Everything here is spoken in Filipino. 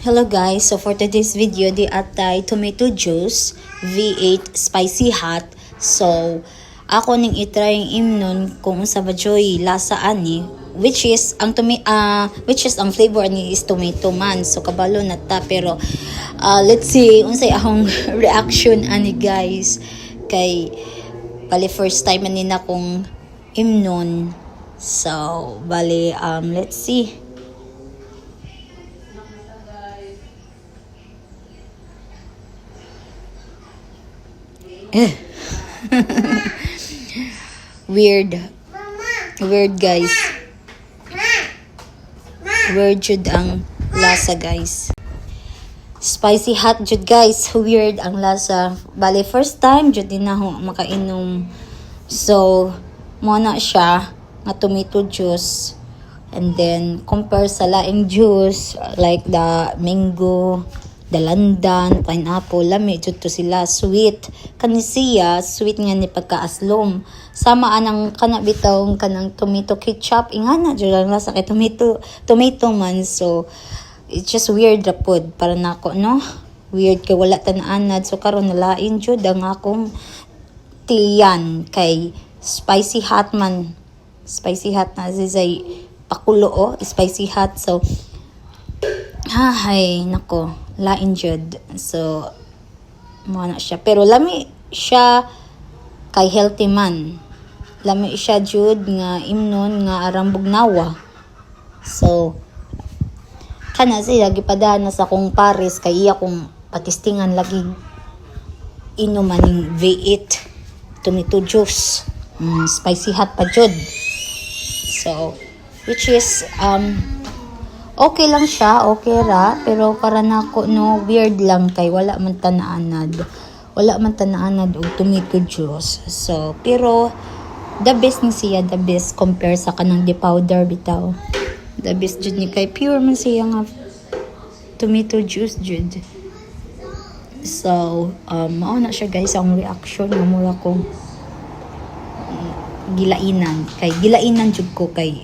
Hello guys, so for today's video, di atay tomato juice V8 spicy hot. So, ako ning itry yung imnon kung sa bajoy lasa ani, which is ang flavor ni is tomato man. So kabalo na ta, pero let's see unsay akong reaction ani guys kay bali first time man nina kong imnon. So, bali let's see. Weird guys, weird jud ang lasa guys, spicy hot jud guys, weird ang lasa. Bali first time jud din ako makainom, so mo na siya nga tomato juice, and then compare sa laing juice like the mango, dalandan, pineapple, lami jud to sila, sweet kanisiya, sweet nga ni pagkaaslom, sama anang kana bitawng kanang tomato ketchup, ingana jud lang lasa kay tomato man. So it's just weird ra pod para nako, no, weird kay wala tan-anad. So karon nalain jud ang akong tiyan kay spicy hot man, spicy hot na zay pakulo spicy hot. So hay nako, lain jud. So mo na siya, pero lami siya kay healthy man, lami siya jud nga imnon nga arang bugnawa. So kana sila gipadana sa kong pares kay iya kong patistingan lagi inuman ning V8 tomato juice, spicy hot pa jud. So which is okay lang siya, okay ra, pero para nako no, weird lang kay wala man tanaanad og tomato juice. So pero the best ni siya, the best compare sa kanang di powder bitaw, the best jud ni kay pure man siya nga tomato juice jud. So mao na siya guys ang reaction nga mura ko gilainan jud ko kay